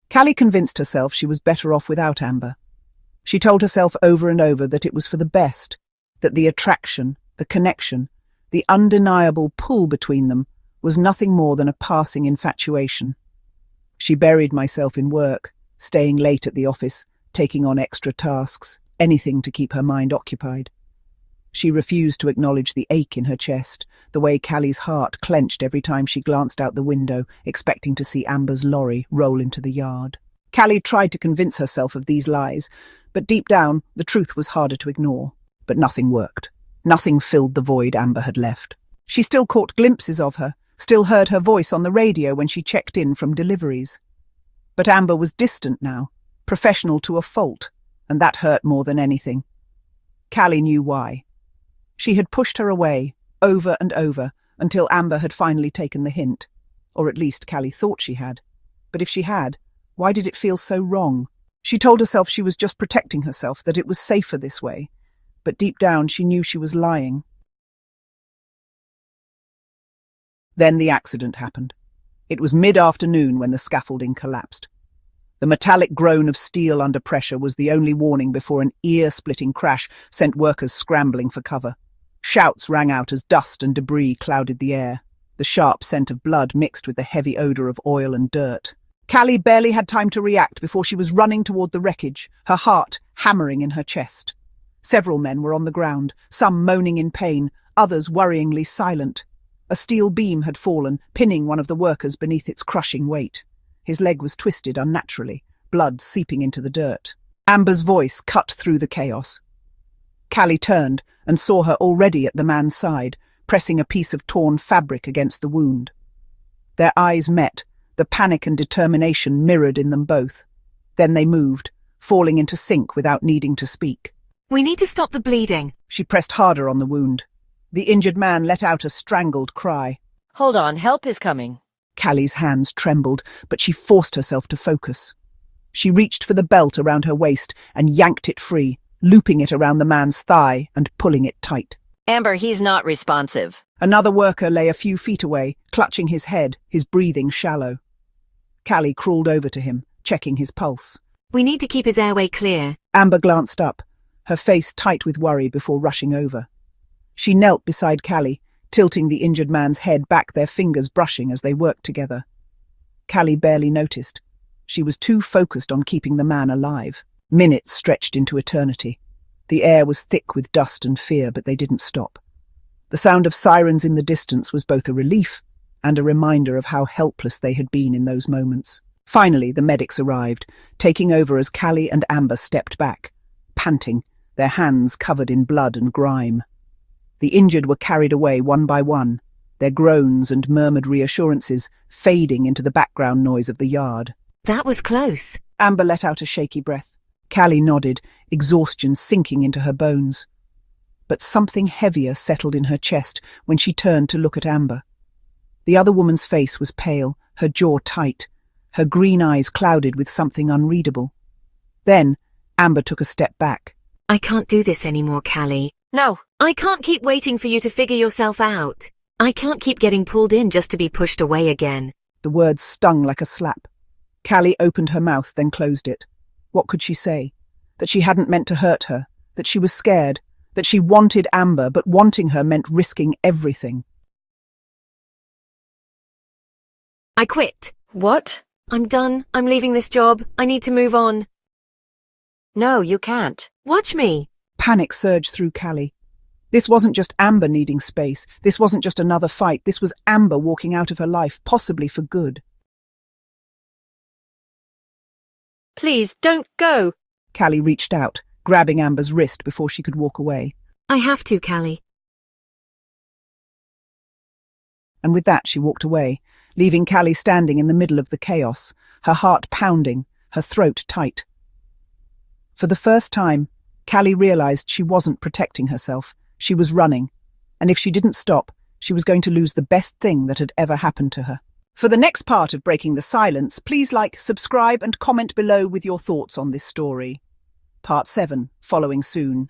Kalie convinced herself she was better off without Amber. She told herself over and over that it was for the best, that the attraction, the connection, the undeniable pull between them was nothing more than a passing infatuation. She buried herself in work, staying late at the office, taking on extra tasks, anything to keep her mind occupied. She refused to acknowledge the ache in her chest, the way Kalie's heart clenched every time she glanced out the window, expecting to see Amber's lorry roll into the yard. Kalie tried to convince herself of these lies, but deep down, the truth was harder to ignore. But nothing worked. Nothing filled the void Amber had left. She still caught glimpses of her, still heard her voice on the radio when she checked in from deliveries. But Amber was distant now, professional to a fault, and that hurt more than anything. Kalie knew why. She had pushed her away, over and over, until Amber had finally taken the hint. Or at least Kalie thought she had. But if she had, why did it feel so wrong? She told herself she was just protecting herself, that it was safer this way. But deep down she knew she was lying. Then the accident happened. It was mid-afternoon when the scaffolding collapsed. The metallic groan of steel under pressure was the only warning before an ear-splitting crash sent workers scrambling for cover. Shouts rang out as dust and debris clouded the air. The sharp scent of blood mixed with the heavy odour of oil and dirt. Kalie barely had time to react before she was running toward the wreckage, her heart hammering in her chest. Several men were on the ground, some moaning in pain, others worryingly silent. A steel beam had fallen, pinning one of the workers beneath its crushing weight. His leg was twisted unnaturally, blood seeping into the dirt. Amber's voice cut through the chaos. Kalie turned and saw her already at the man's side, pressing a piece of torn fabric against the wound. Their eyes met, the panic and determination mirrored in them both. Then they moved, falling into sync without needing to speak. "We need to stop the bleeding." She pressed harder on the wound. The injured man let out a strangled cry. "Hold on, help is coming." Kalie's hands trembled, but she forced herself to focus. She reached for the belt around her waist and yanked it free, looping it around the man's thigh and pulling it tight. "Amber, he's not responsive." Another worker lay a few feet away, clutching his head, his breathing shallow. Kalie crawled over to him, checking his pulse. "We need to keep his airway clear." Amber glanced up, her face tight with worry before rushing over. She knelt beside Kalie, tilting the injured man's head back, their fingers brushing as they worked together. Kalie barely noticed. She was too focused on keeping the man alive. Minutes stretched into eternity. The air was thick with dust and fear, but they didn't stop. The sound of sirens in the distance was both a relief and a reminder of how helpless they had been in those moments. Finally, the medics arrived, taking over as Kalie and Amber stepped back, panting, their hands covered in blood and grime. The injured were carried away one by one, their groans and murmured reassurances fading into the background noise of the yard. "That was close." Amber let out a shaky breath. Kalie nodded, exhaustion sinking into her bones. But something heavier settled in her chest when she turned to look at Amber. The other woman's face was pale, her jaw tight, her green eyes clouded with something unreadable. Then, Amber took a step back. "I can't do this anymore, Kalie. No. I can't keep waiting for you to figure yourself out. I can't keep getting pulled in just to be pushed away again." The words stung like a slap. Kalie opened her mouth, then closed it. What could she say? That she hadn't meant to hurt her, that she was scared, that she wanted Amber, but wanting her meant risking everything. "I quit. What? I'm done. I'm leaving this job. I need to move on." No, you can't. "Watch me." Panic surged through Kalie. This wasn't just Amber needing space. This wasn't just another fight. This was Amber walking out of her life, possibly for good. "Please, don't go." Kalie reached out, grabbing Amber's wrist before she could walk away. "I have to, Kalie." And with that she walked away, leaving Kalie standing in the middle of the chaos, her heart pounding, her throat tight. For the first time, Kalie realized she wasn't protecting herself. She was running, and if she didn't stop, she was going to lose the best thing that had ever happened to her. For the next part of Breaking the Silence, please like, subscribe and comment below with your thoughts on this story. Part 7, following soon.